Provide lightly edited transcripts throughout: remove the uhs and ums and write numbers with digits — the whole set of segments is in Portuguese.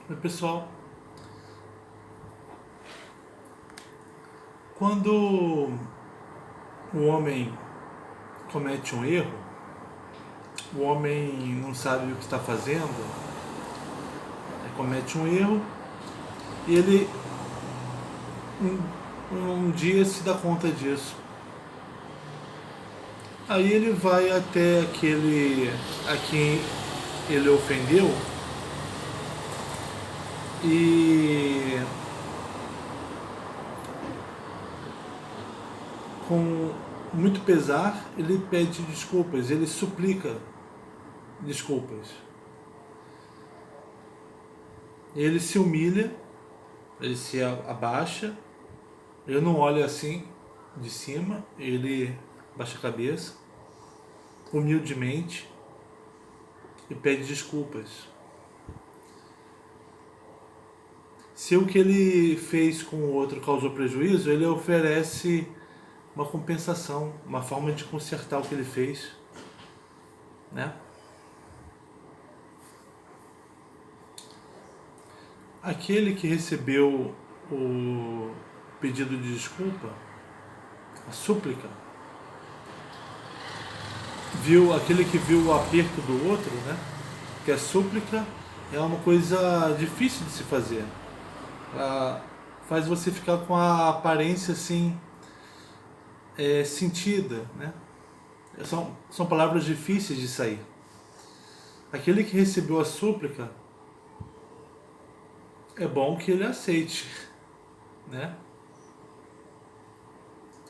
Oi, pessoal, quando o homem comete um erro, o homem não sabe o que está fazendo, comete um erro e ele um dia se dá conta disso. Aí ele vai até aquele a quem ele ofendeu e com muito pesar ele pede desculpas, ele suplica desculpas. Ele se humilha, ele se abaixa, ele não olha assim de cima, ele baixa a cabeça, humildemente, e pede desculpas. Se o que ele fez com o outro causou prejuízo, ele oferece uma compensação, uma forma de consertar o que ele fez, né? Aquele que recebeu o pedido de desculpa, a súplica, aquele que viu o aperto do outro, né? Que a súplica é uma coisa difícil de se fazer. Ela faz você ficar com a aparência assim sentida, né? São palavras difíceis de sair. Aquele que recebeu a súplica, é bom que ele aceite, né?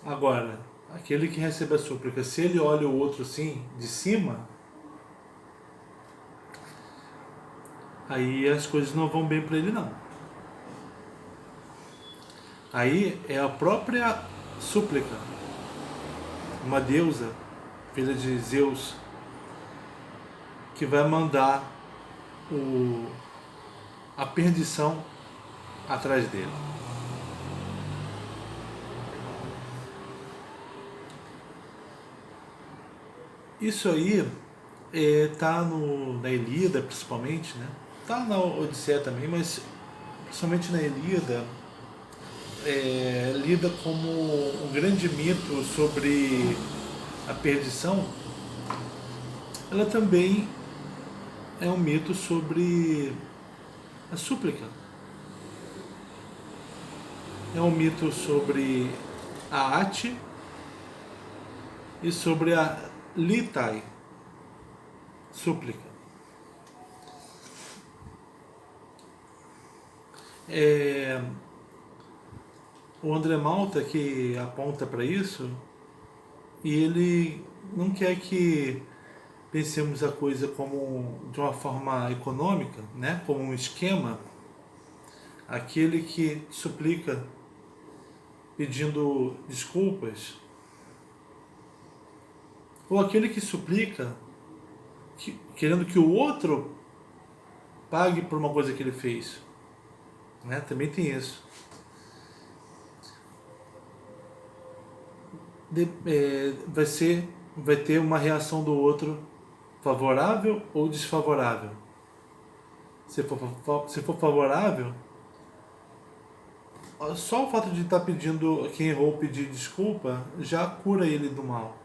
Agora, aquele que recebe a súplica, se ele olha o outro assim, de cima, aí as coisas não vão bem para ele não. Aí é a própria súplica, uma deusa, filha de Zeus, que vai mandar a perdição atrás dele. Isso aí tá na Ilíada, principalmente, né? Tá na Odisseia também, mas principalmente na Ilíada lida como um grande mito sobre a perdição. Ela também é um mito sobre a súplica. É um mito sobre a Ate e sobre a Litai, súplica. O André Malta que aponta para isso, e ele não quer que pensemos a coisa como de uma forma econômica, né? Como um esquema. Aquele que suplica pedindo desculpas, ou aquele que suplica querendo que o outro pague por uma coisa que ele fez, né? Também tem isso. Vai ter uma reação do outro favorável ou desfavorável. Se for favorável, só o fato de estar pedindo, quem errou pedir desculpa, já cura ele do mal,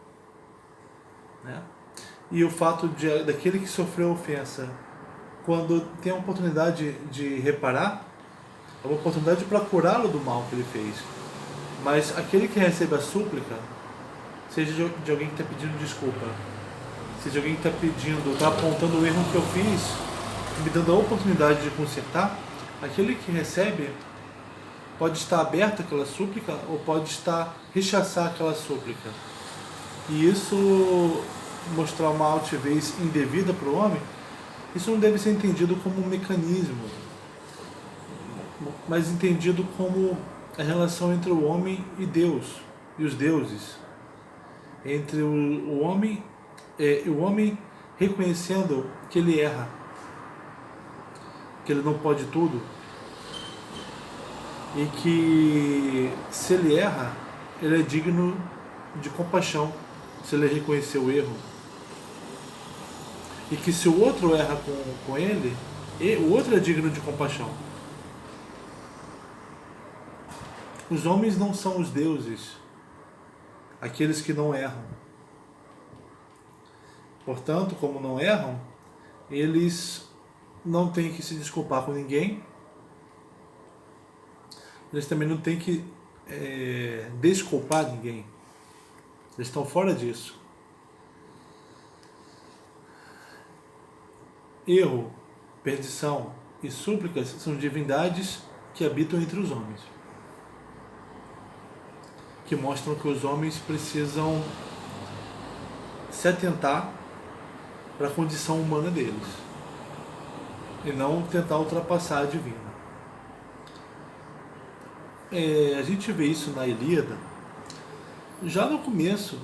né? E o fato daquele que sofreu ofensa, quando tem a oportunidade de reparar, é uma oportunidade para curá-lo do mal que ele fez. Mas aquele que recebe a súplica, seja de alguém que está pedindo desculpa, seja de alguém que está apontando o erro que eu fiz, me dando a oportunidade de consertar, aquele que recebe pode estar aberto àquela súplica ou pode rechaçar aquela súplica. E isso mostrar uma altivez indevida para o homem, isso não deve ser entendido como um mecanismo, mas entendido como a relação entre o homem e Deus, e os deuses. Entre o homem reconhecendo que ele erra, que ele não pode tudo, e que se ele erra, ele é digno de compaixão, se ele reconhecer o erro. E que se o outro erra com ele, E o outro é digno de compaixão. Os homens não são os deuses, aqueles que não erram. Portanto, como não erram, eles não têm que se desculpar com ninguém. Eles também não têm que desculpar ninguém. Eles estão fora disso. Erro, perdição e súplicas são divindades que habitam entre os homens, que mostram que os homens precisam se atentar para a condição humana deles e não tentar ultrapassar a divina. A gente vê isso na Ilíada já no começo,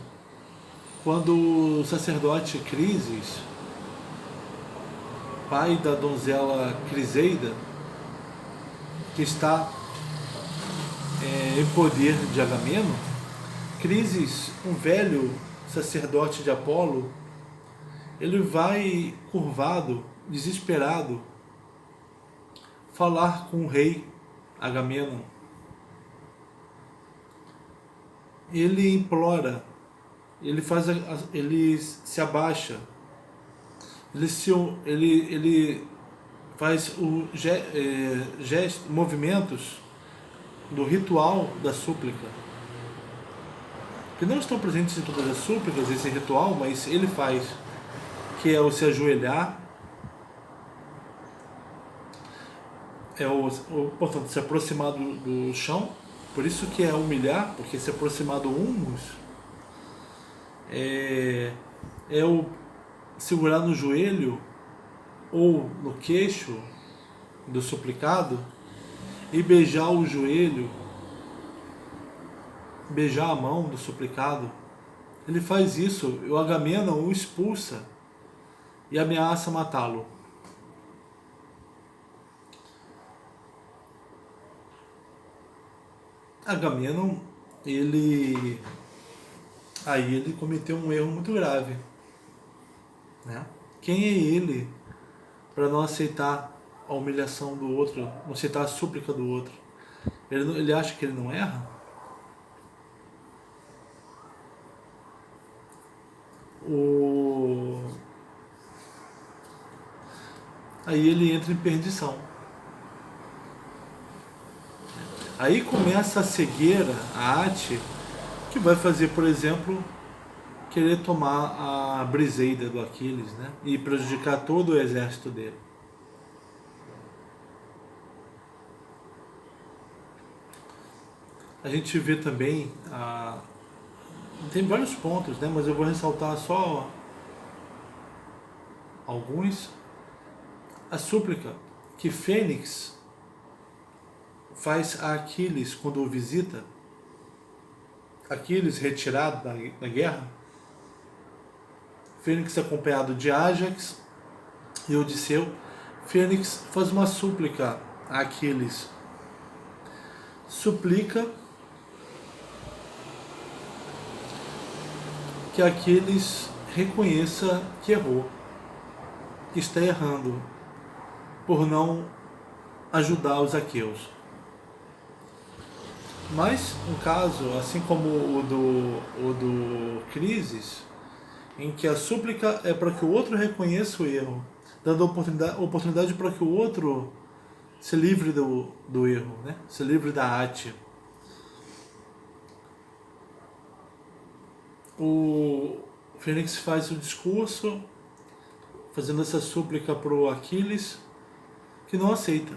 quando o sacerdote Crises, pai da donzela Criseida, que está em poder de Agamemnon, Crises, um velho sacerdote de Apolo, ele vai curvado, desesperado, falar com o rei Agamemnon. Ele implora, ele se abaixa, ele faz movimentos do ritual da súplica, que não estão presentes em todas as súplicas, esse ritual, mas ele faz, que é o se ajoelhar, portanto, se aproximar do chão. Por isso que é humilhar, porque se aproximar do humus é o segurar no joelho ou no queixo do suplicado e beijar o joelho, beijar a mão do suplicado. Ele faz isso, o Agamemnon o expulsa e ameaça matá-lo. Agamemnon, ele cometeu um erro muito grave, né? Quem é ele para não aceitar a humilhação do outro, não aceitar a súplica do outro? Ele acha que ele não erra? Aí ele entra em perdição. Aí começa a cegueira, a arte, que vai fazer, por exemplo, querer tomar a Briseida do Aquiles, né? E prejudicar todo o exército dele. A gente vê também, tem vários pontos, né? Mas eu vou ressaltar só alguns. A súplica que Fênix faz a Aquiles quando o visita, Aquiles retirado da guerra, Fênix acompanhado de Ájax e Odisseu. Fênix faz uma súplica a Aquiles, suplica que Aquiles reconheça que errou, que está errando por não ajudar os aqueus. Mas um caso, assim como o do Crises, em que a súplica é para que o outro reconheça o erro, dando oportunidade para que o outro se livre do erro, né? Se livre da arte. O Fênix faz o discurso fazendo essa súplica para o Aquiles, que não aceita,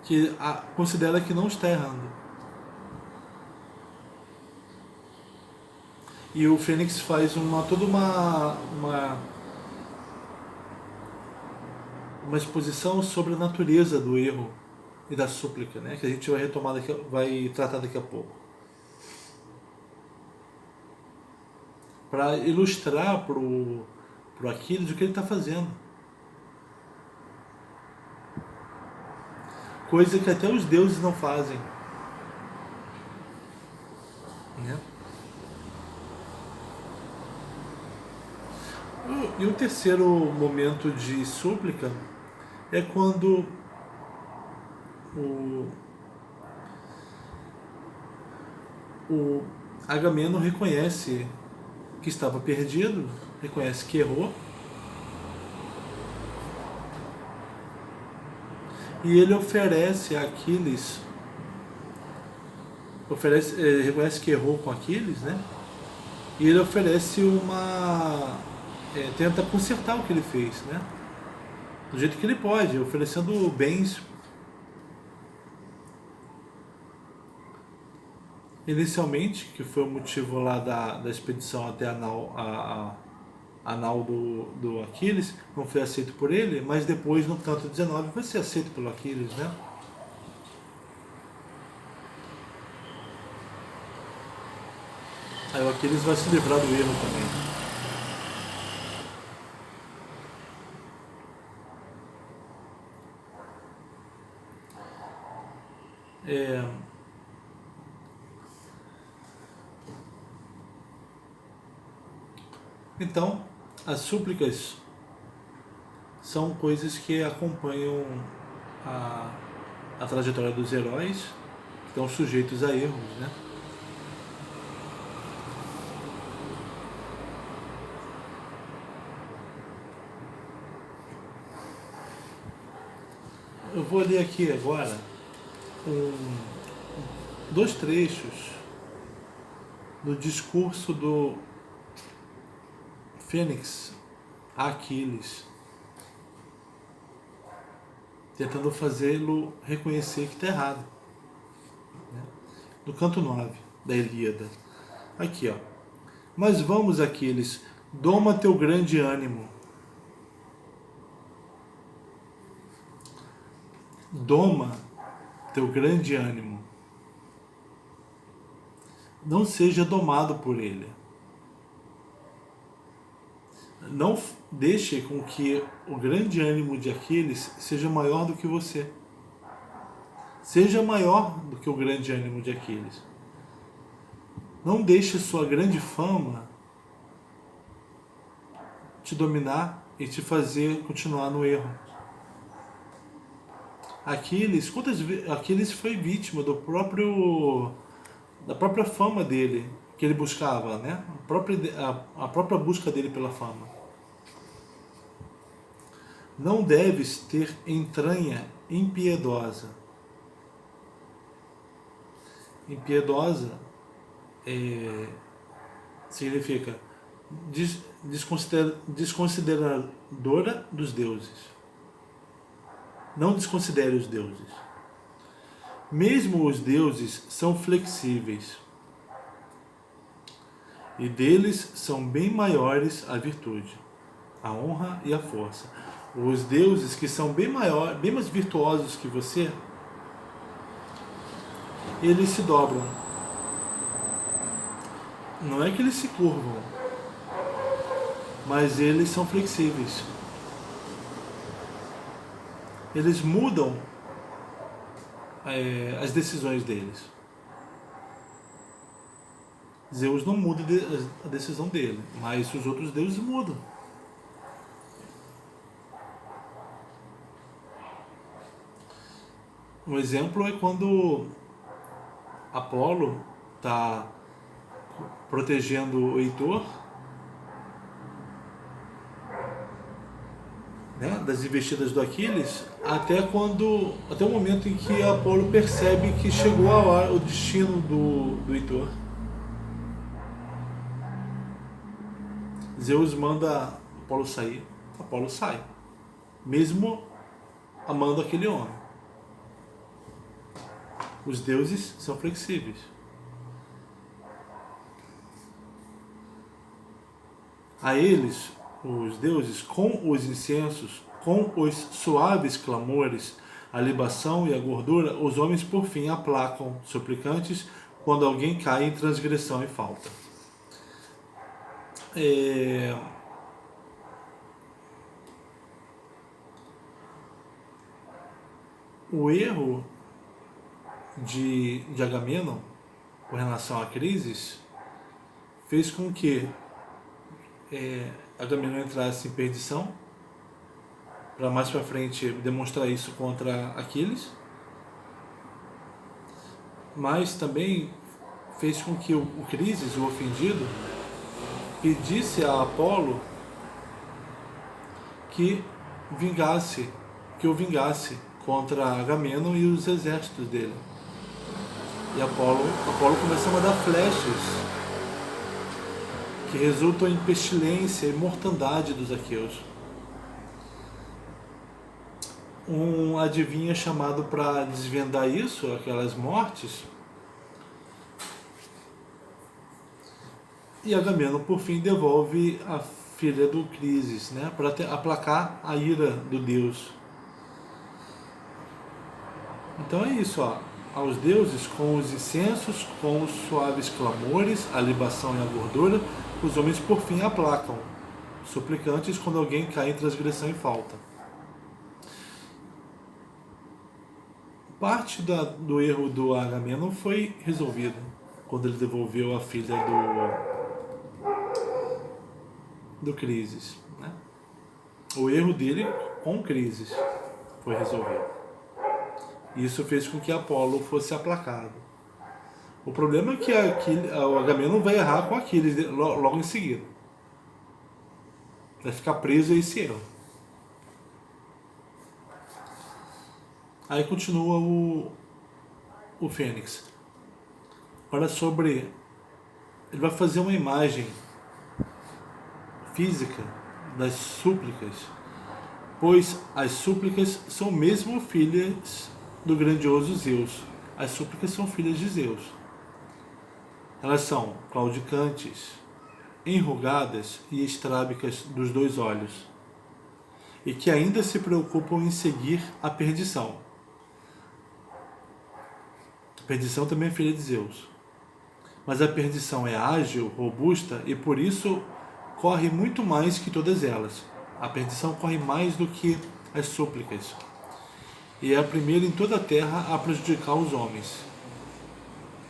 que considera que não está errando. E o Fênix faz toda uma exposição sobre a natureza do erro e da súplica, né? Que a gente vai tratar daqui a pouco, para ilustrar pro Aquiles o que ele está fazendo. Coisa que até os deuses não fazem, né? E o terceiro momento de súplica é quando o, o Agamenon reconhece que estava perdido, reconhece que errou, e ele oferece a Aquiles, reconhece que errou com Aquiles, né? E ele oferece tenta consertar o que ele fez, né? Do jeito que ele pode, oferecendo bens. Inicialmente, que foi o motivo lá da expedição até a nau do Aquiles, não foi aceito por ele, mas depois no canto 19 vai ser aceito pelo Aquiles, né? Aí o Aquiles vai se livrar do erro também. Então, as súplicas são coisas que acompanham a, a trajetória dos heróis, que estão sujeitos a erros, né? Eu vou ler aqui agora dois trechos do discurso do Fênix a Aquiles, tentando fazê-lo reconhecer que está errado. Né? Do canto 9 da Ilíada. Aqui, ó. Mas vamos, Aquiles, doma teu grande ânimo. Doma teu grande ânimo. Não seja domado por ele. Não deixe com que o grande ânimo de Aquiles seja maior do que você. Seja maior do que o grande ânimo de Aquiles. Não deixe sua grande fama te dominar e te fazer continuar no erro. Aquiles foi vítima da própria fama dele, que ele buscava, né? A própria busca dele pela fama. Não deves ter entranha impiedosa. Impiedosa significa desconsideradora dos deuses. Não desconsidere os deuses. Mesmo os deuses são flexíveis, e deles são bem maiores a virtude, a honra e a força. Os deuses que são bem mais virtuosos que você, eles se dobram. Não é que eles se curvam, mas eles são flexíveis. Eles mudam as decisões deles. Zeus não muda a decisão dele, mas os outros deuses mudam. Um exemplo é quando Apolo está protegendo o Heitor, né, das investidas do Aquiles, até o momento em que Apolo percebe que chegou o destino do Heitor. Zeus manda Apolo sair, Apolo sai, mesmo amando aquele homem. Os deuses são flexíveis. A eles, os deuses, com os incensos, com os suaves clamores, a libação e a gordura, os homens por fim aplacam suplicantes quando alguém cai em transgressão e falta. O erro de Agamenon com relação à crise fez com que Agamenon entrasse em perdição, para mais para frente demonstrar isso contra Aquiles, mas também fez com que o Crises, o ofendido, pedisse a Apolo que o vingasse contra Agamenon e os exércitos dele. E Apolo começa a mandar flechas que resultam em pestilência e mortandade dos aqueus. Um adivinho é chamado para desvendar isso, aquelas mortes, e Agamenon por fim devolve a filha do Crises, né, para aplacar a ira do deus. Então é isso, ó. Aos deuses, com os incensos, com os suaves clamores, a libação e a gordura, os homens por fim aplacam, suplicantes quando alguém cai em transgressão e falta. Parte do erro do Agamenon foi resolvido quando ele devolveu a filha do Crises, né? O erro dele com Crises foi resolvido. Isso fez com que Apolo fosse aplacado. O problema é que o Agamenon vai errar com Aquiles logo em seguida. Vai ficar preso a esse erro. Aí continua o Fênix. Agora sobre... Ele vai fazer uma imagem física das súplicas, pois as súplicas são mesmo filhas do grandioso Zeus. As súplicas são filhas de Zeus. Elas são claudicantes, enrugadas e estrábicas dos dois olhos, e que ainda se preocupam em seguir a perdição. A perdição também é filha de Zeus. Mas a perdição é ágil, robusta e por isso corre muito mais que todas elas. A perdição corre mais do que as súplicas. E é a primeira em toda a terra a prejudicar os homens,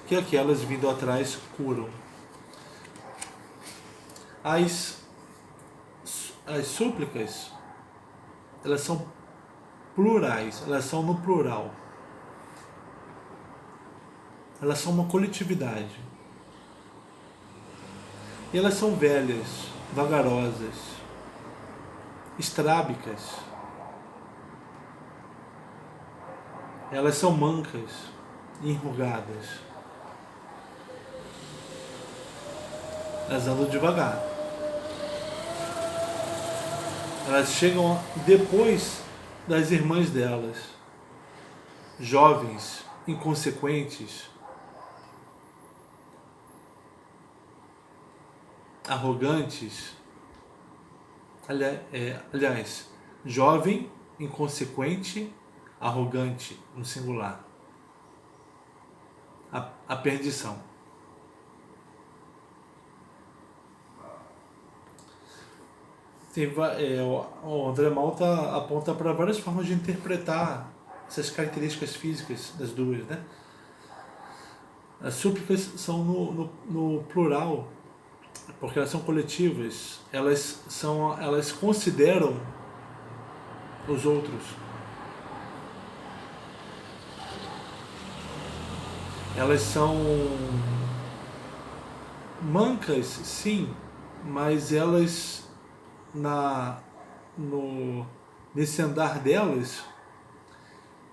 que aquelas vindo atrás curam. As súplicas, elas são plurais, elas são no plural. Elas são uma coletividade. E elas são velhas, vagarosas, estrábicas. Elas são mancas, enrugadas. Elas andam devagar. Elas chegam depois das irmãs delas, jovens, inconsequentes, arrogantes. Aliás, jovem, inconsequente, arrogante, no singular. A perdição. O André Malta aponta para várias formas de interpretar essas características físicas das duas, né? As súplicas são no plural, porque elas são coletivas, elas consideram os outros. Elas são mancas, sim, mas elas nesse andar delas,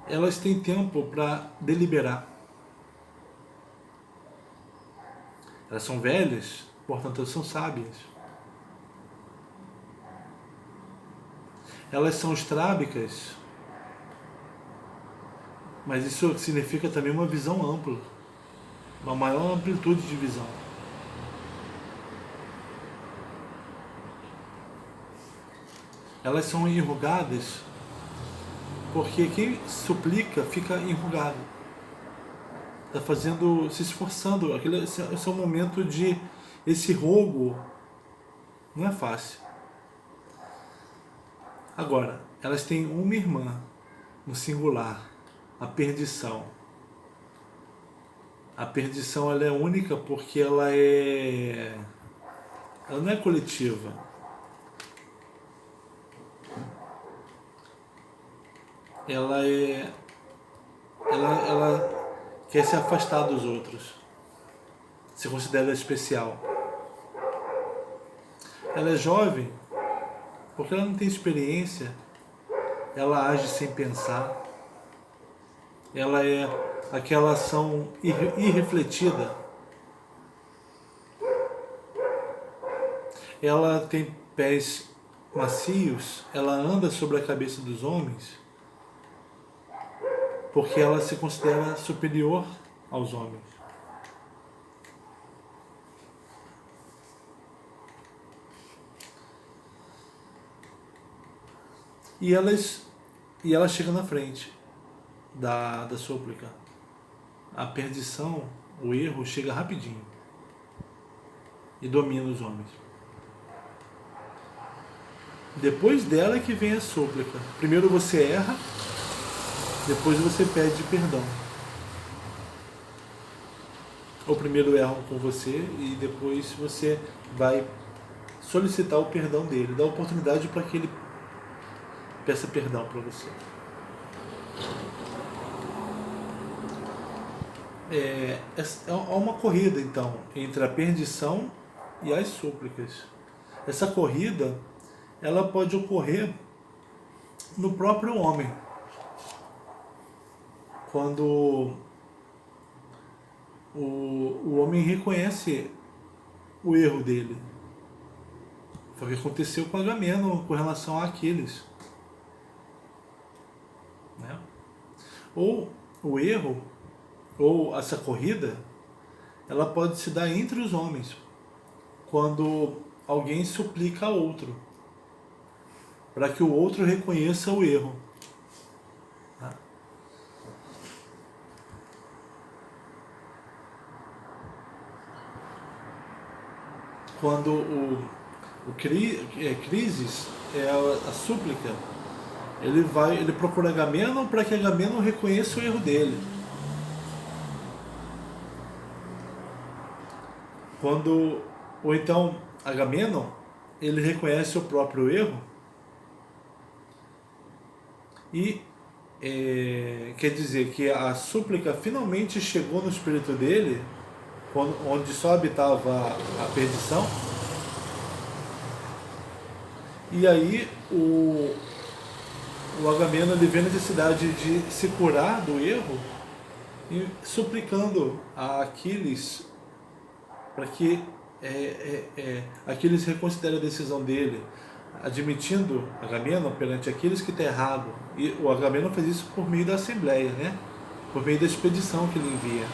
elas têm tempo para deliberar. Elas são velhas, portanto elas são sábias. Elas são estrábicas, mas isso significa também uma visão ampla, uma maior amplitude de visão. Elas são enrugadas porque quem suplica fica enrugado. Está se esforçando. Esse é um momento de... Esse rogo não é fácil. Agora, elas têm uma irmã, no singular, a perdição. A perdição ela é única porque ela não é coletiva. ela é, ela quer se afastar dos outros, se considera especial. Ela é jovem porque ela não tem experiência, ela age sem pensar, ela é aquela ação irrefletida. Ela tem pés macios, ela anda sobre a cabeça dos homens porque ela se considera superior aos homens. E ela chega na frente da súplica. A perdição, o erro, chega rapidinho e domina os homens. Depois dela é que vem a súplica. Primeiro você erra, depois você pede perdão. Ou primeiro erram com você e depois você vai solicitar o perdão dele, dá oportunidade para que ele peça perdão para você. Há uma corrida, então, entre a perdição e as súplicas. Essa corrida, ela pode ocorrer no próprio homem. Quando o homem reconhece o erro dele. Foi o que aconteceu com Agamenon com relação a Aquiles. Né? Ou o erro, ou essa corrida, ela pode se dar entre os homens, quando alguém suplica a outro, para que o outro reconheça o erro. Tá? Quando o Crises é a súplica, ele procura Agamenon para que Agamenon reconheça o erro dele. Ou então Agamenon, ele reconhece o próprio erro e quer dizer que a súplica finalmente chegou no espírito dele, onde só habitava a perdição. E aí o Agamenon, ele vê a necessidade de se curar do erro e suplicando a Aquiles para que Aquiles reconsidere a decisão dele, admitindo Agamenon perante Aquiles que está errado. E o Agamenon fez isso por meio da Assembleia, né? Por meio da expedição que ele envia.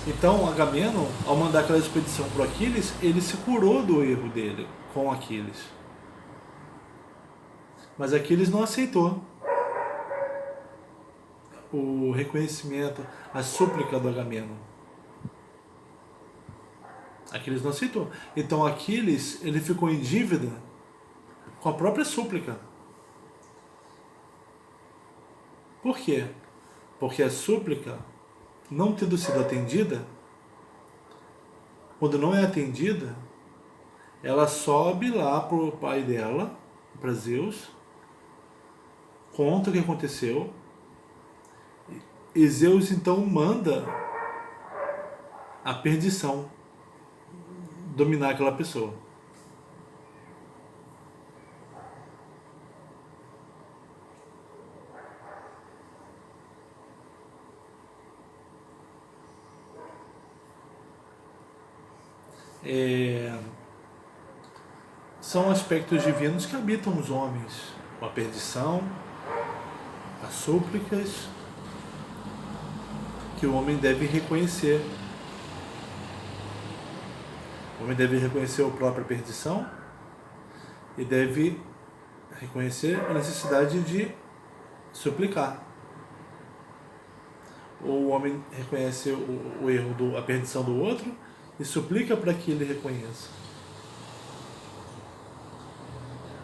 Então Agamenon, ao mandar aquela expedição para Aquiles, ele se curou do erro dele com Aquiles. Mas Aquiles não aceitou o reconhecimento, a súplica do Agamenon. Aquiles não aceitou. Então Aquiles, ele ficou em dívida com a própria súplica. Por quê? Porque a súplica, não tendo sido atendida, quando não é atendida, ela sobe lá para o pai dela, para Zeus, conta o que aconteceu, e Zeus então manda a perdição dominar aquela pessoa. São aspectos divinos que habitam os homens, a perdição, as súplicas, que o homem deve reconhecer. O homem deve reconhecer a própria perdição e deve reconhecer a necessidade de suplicar. Ou o homem reconhece o erro, a perdição do outro e suplica para que ele reconheça.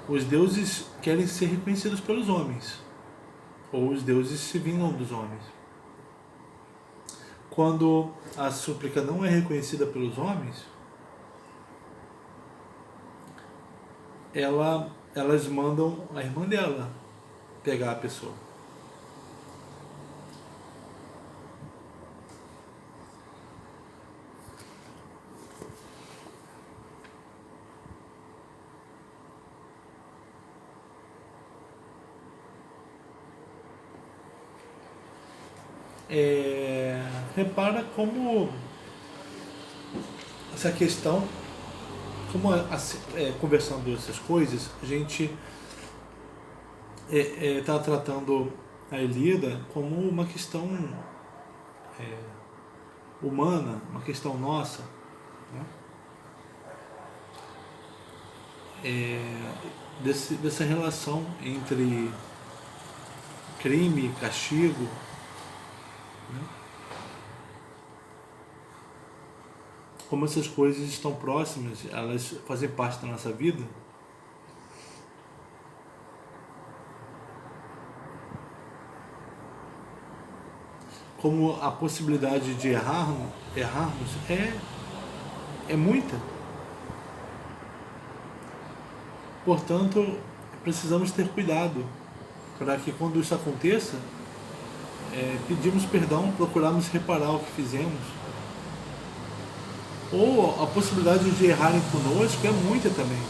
Os deuses querem ser reconhecidos pelos homens, ou os deuses se vingam dos homens. Quando a súplica não é reconhecida pelos homens, ela elas mandam a irmã dela pegar a pessoa. Repara como essa questão, como conversando essas coisas, a gente está tratando a Ilíada como uma questão humana, uma questão nossa, né? Dessa relação entre crime e castigo, né? Como essas coisas estão próximas, elas fazem parte da nossa vida. Como a possibilidade de errarmos é muita. Portanto, precisamos ter cuidado para que quando isso aconteça, pedimos perdão, procurarmos reparar o que fizemos. Ou a possibilidade de errarem conosco é muita também.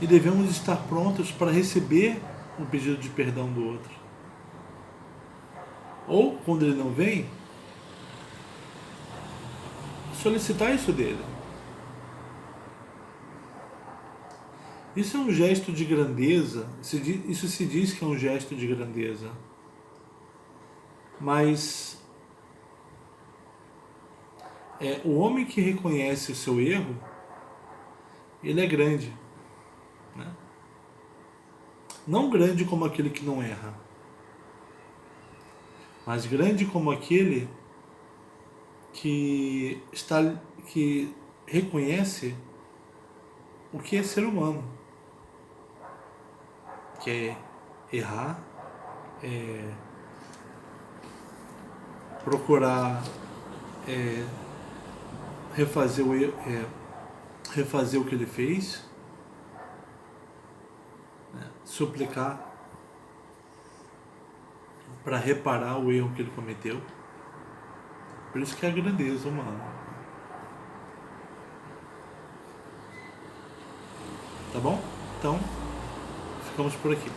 E devemos estar prontos para receber um pedido de perdão do outro. Ou, quando ele não vem, solicitar isso dele. Isso é um gesto de grandeza, isso se diz que é um gesto de grandeza. Mas o homem que reconhece o seu erro, ele é grande, né? Não grande como aquele que não erra, mas grande como aquele que reconhece o que é ser humano, que é errar, procurar refazer o que ele fez, né? Suplicar para reparar o erro que ele cometeu. Por isso que é a grandeza humana. Tá bom? Então, ficamos por aqui.